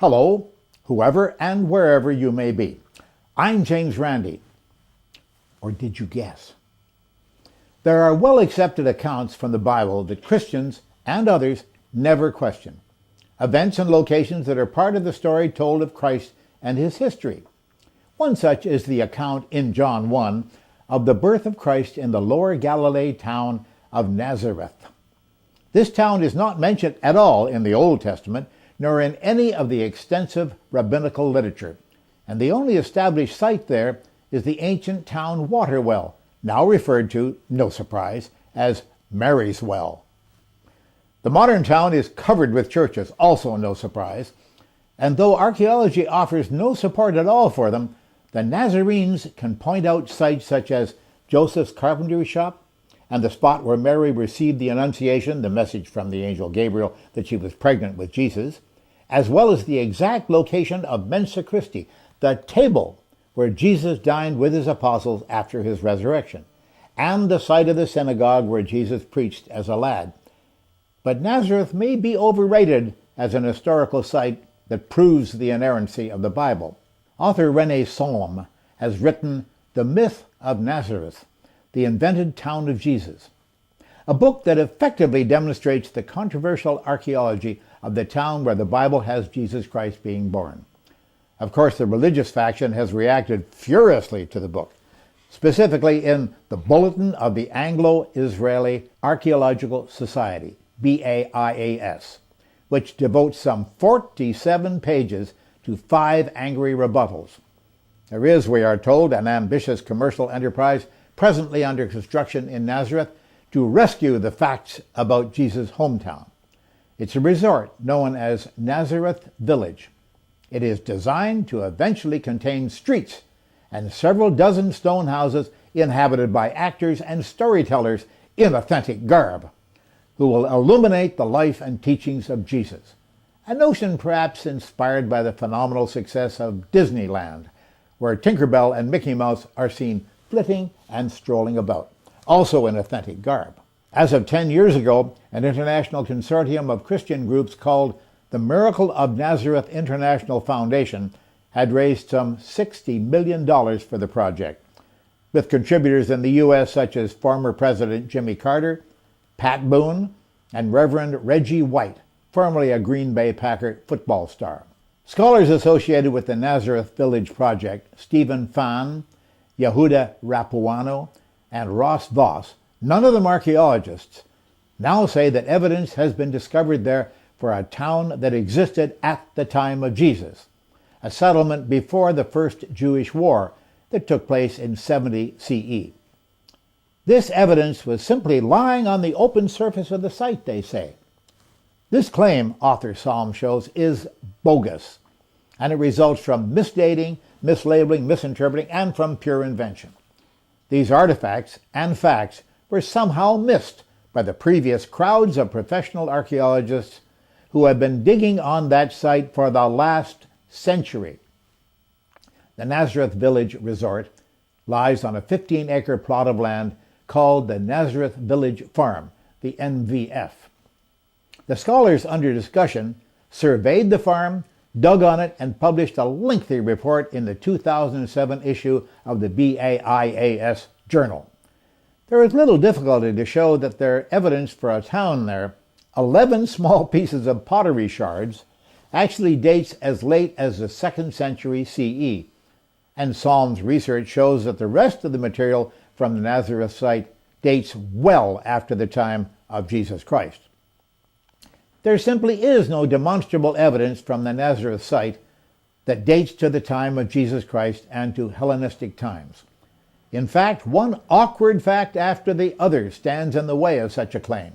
Hello, whoever and wherever you may be. I'm James Randi. Or did you guess? There are well-accepted accounts from the Bible that Christians and others never question. Events and locations that are part of the story told of Christ and his history. One such is the account in John 1 of the birth of Christ in the Lower Galilee town of Nazareth. This town is not mentioned at all in the Old Testament, nor in any of the extensive rabbinical literature, and the only established site there is the ancient town water well, now referred to, no surprise, as Mary's Well. The modern town is covered with churches, also no surprise, and though archaeology offers no support at all for them, the Nazarenes can point out sites such as Joseph's carpentry shop and the spot where Mary received the Annunciation, the message from the angel Gabriel that she was pregnant with Jesus, as well as the exact location of Mensa Christi, the table where Jesus dined with his apostles after his resurrection, and the site of the synagogue where Jesus preached as a lad. But Nazareth may be overrated as an historical site that proves the inerrancy of the Bible. Author René Salm has written The Myth of Nazareth, the Invented Town of Jesus, a book that effectively demonstrates the controversial archaeology of the town where the Bible has Jesus Christ being born. Of course, the religious faction has reacted furiously to the book, specifically in the Bulletin of the Anglo-Israeli Archaeological Society, BAIAS, which devotes some 47 pages to 5 angry rebuttals. There is, we are told, an ambitious commercial enterprise presently under construction in Nazareth to rescue the facts about Jesus' hometown. It's a resort known as Nazareth Village. It is designed to eventually contain streets and several dozen stone houses inhabited by actors and storytellers in authentic garb, who will illuminate the life and teachings of Jesus, a notion perhaps inspired by the phenomenal success of Disneyland, where Tinkerbell and Mickey Mouse are seen flitting and strolling about, also in authentic garb. As of 10 years ago, an international consortium of Christian groups called the Miracle of Nazareth International Foundation had raised some $60 million for the project, with contributors in the U.S. such as former President Jimmy Carter, Pat Boone, and Reverend Reggie White, formerly a Green Bay Packer football star. Scholars associated with the Nazareth Village Project, Stephen Phan, Yehuda Rapuano, and Ross Voss, none of them archaeologists, now say that evidence has been discovered there for a town that existed at the time of Jesus, a settlement before the First Jewish War that took place in 70 CE. This evidence was simply lying on the open surface of the site, they say. This claim, author Salm shows, is bogus, and it results from misdating, mislabeling, misinterpreting, and from pure invention. These artifacts and facts were somehow missed by the previous crowds of professional archaeologists who have been digging on that site for the last century. The Nazareth Village Resort lies on a 15-acre plot of land called the Nazareth Village Farm, the NVF. The scholars under discussion surveyed the farm, dug on it, and published a lengthy report in the 2007 issue of the BAIAS Journal. There is little difficulty to show that their evidence for a town there, 11 small pieces of pottery shards, actually dates as late as the 2nd century CE, and Salm's research shows that the rest of the material from the Nazareth site dates well after the time of Jesus Christ. There simply is no demonstrable evidence from the Nazareth site that dates to the time of Jesus Christ and to Hellenistic times. In fact, one awkward fact after the other stands in the way of such a claim.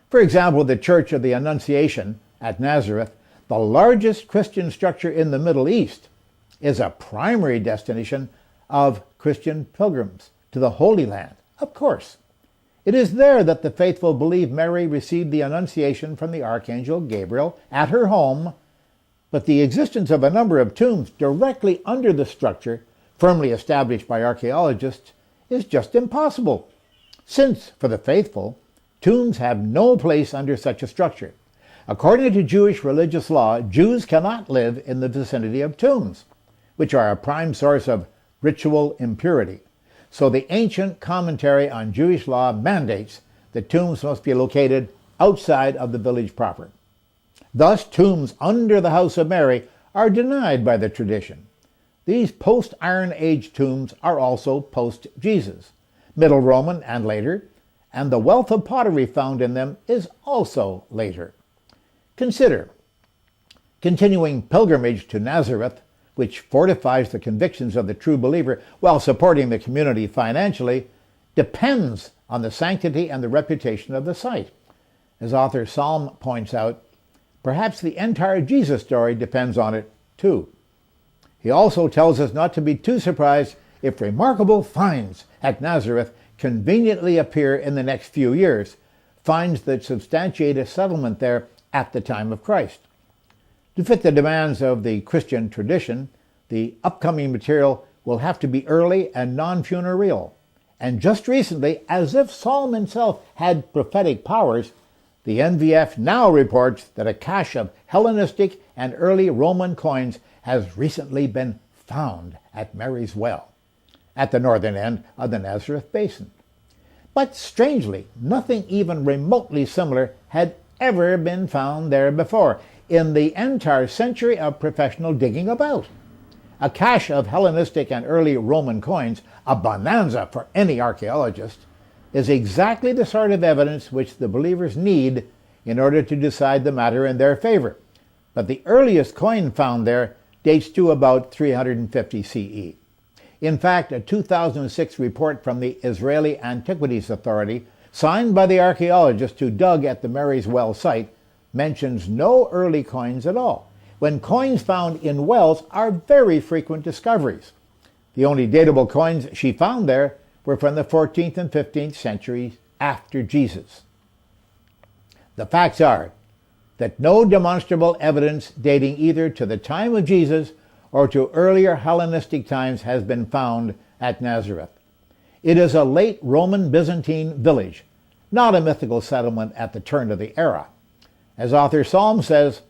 For example, the Church of the Annunciation at Nazareth, the largest Christian structure in the Middle East, is a primary destination of Christian pilgrims to the Holy Land, of course. It is there that the faithful believe Mary received the Annunciation from the Archangel Gabriel at her home, but the existence of a number of tombs directly under the structure, firmly established by archaeologists, is just impossible, since, for the faithful, tombs have no place under such a structure. According to Jewish religious law, Jews cannot live in the vicinity of tombs, which are a prime source of ritual impurity. So the ancient commentary on Jewish law mandates that tombs must be located outside of the village proper. Thus, tombs under the house of Mary are denied by the tradition. These post-Iron Age tombs are also post-Jesus, Middle Roman and later, and the wealth of pottery found in them is also later. Consider continuing pilgrimage to Nazareth, which fortifies the convictions of the true believer while supporting the community financially, depends on the sanctity and the reputation of the site. As author Psalm points out, perhaps the entire Jesus story depends on it too. He also tells us not to be too surprised if remarkable finds at Nazareth conveniently appear in the next few years, finds that substantiate a settlement there at the time of Christ. To fit the demands of the Christian tradition, the upcoming material will have to be early and non-funereal. And just recently, as if Psalm himself had prophetic powers, the NVF now reports that a cache of Hellenistic and early Roman coins has recently been found at Mary's Well, at the northern end of the Nazareth Basin. But strangely, nothing even remotely similar had ever been found there before in the entire century of professional digging about. A cache of Hellenistic and early Roman coins, a bonanza for any archaeologist, is exactly the sort of evidence which the believers need in order to decide the matter in their favor. But the earliest coin found there dates to about 350 CE. In fact, a 2006 report from the Israeli Antiquities Authority, signed by the archaeologists who dug at the Mary's Well site, mentions no early coins at all, when coins found in wells are very frequent discoveries. The only datable coins she found there were from the 14th and 15th centuries after Jesus. The facts are that no demonstrable evidence dating either to the time of Jesus or to earlier Hellenistic times has been found at Nazareth. It is a late Roman Byzantine village, not a mythical settlement at the turn of the era. As author Psalm says,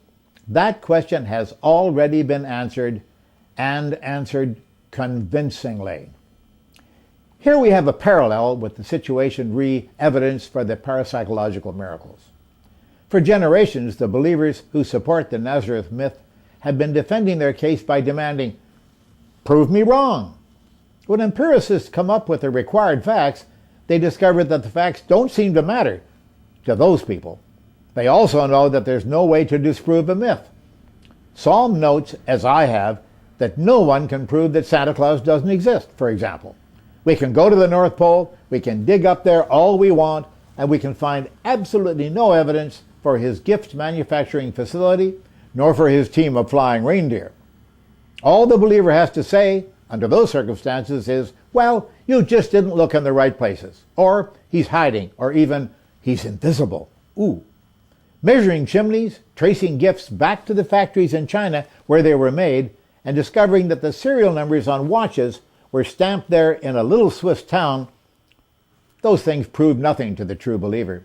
that question has already been answered, and answered convincingly. Here we have a parallel with the situation re-evidence for the parapsychological miracles. For generations, the believers who support the Nazareth myth have been defending their case by demanding, "Prove me wrong." When empiricists come up with the required facts, they discover that the facts don't seem to matter to those people. They also know that there's no way to disprove a myth. Psalm notes, as I have, that no one can prove that Santa Claus doesn't exist, for example. We can go to the North Pole, we can dig up there all we want, and we can find absolutely no evidence for his gift manufacturing facility, nor for his team of flying reindeer. All the believer has to say, under those circumstances, is, well, you just didn't look in the right places, or he's hiding, or even, he's invisible. Ooh. Measuring chimneys, tracing gifts back to the factories in China where they were made, and discovering that the serial numbers on watches were stamped there in a little Swiss town, those things prove nothing to the true believer.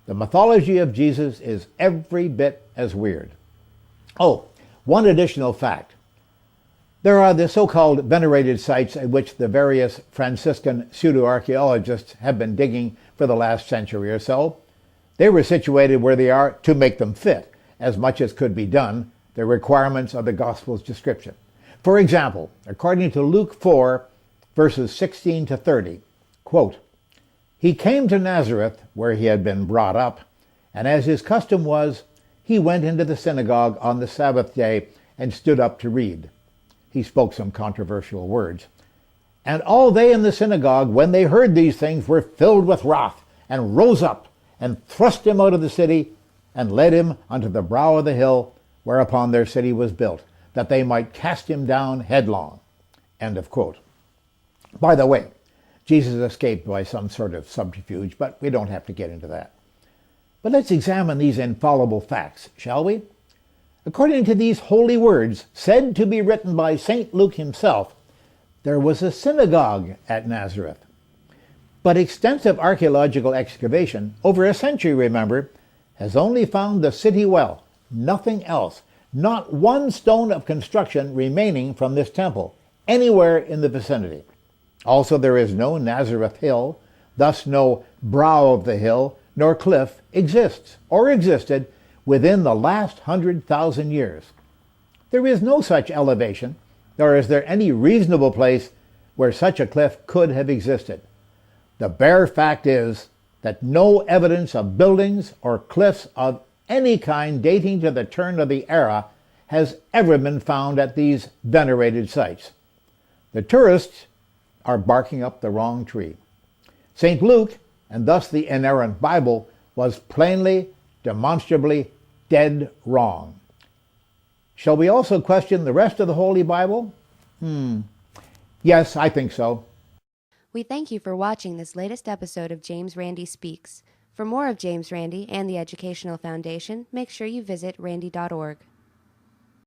The mythology of Jesus is every bit as weird. Oh, one additional fact. There are the so-called venerated sites at which the various Franciscan pseudo-archaeologists have been digging for the last century or so. They were situated where they are to make them fit, as much as could be done, the requirements of the Gospel's description. For example, according to Luke 4, verses 16 to 30, quote, "He came to Nazareth, where he had been brought up, and as his custom was, he went into the synagogue on the Sabbath day and stood up to read." He spoke some controversial words. "And all they in the synagogue, when they heard these things, were filled with wrath, and rose up, and thrust him out of the city, and led him unto the brow of the hill, whereupon their city was built, that they might cast him down headlong." End of quote. By the way, Jesus escaped by some sort of subterfuge, but we don't have to get into that. But let's examine these infallible facts, shall we? According to these holy words, said to be written by St. Luke himself, there was a synagogue at Nazareth. But extensive archaeological excavation, over a century remember, has only found the city well, nothing else. Not one stone of construction remaining from this temple, anywhere in the vicinity. Also, there is no Nazareth Hill, thus no brow of the hill, nor cliff exists, or existed, within the last 100,000 years. There is no such elevation, nor is there any reasonable place where such a cliff could have existed. The bare fact is that no evidence of buildings or cliffs of any kind dating to the turn of the era has ever been found at these venerated sites. The tourists are barking up the wrong tree. St. Luke, and thus the inerrant Bible, was plainly, demonstrably dead wrong. Shall we also question the rest of the Holy Bible? Yes, I think so. We thank you for watching this latest episode of James Randi Speaks. For more of James Randi and the Educational Foundation, make sure you visit randi.org.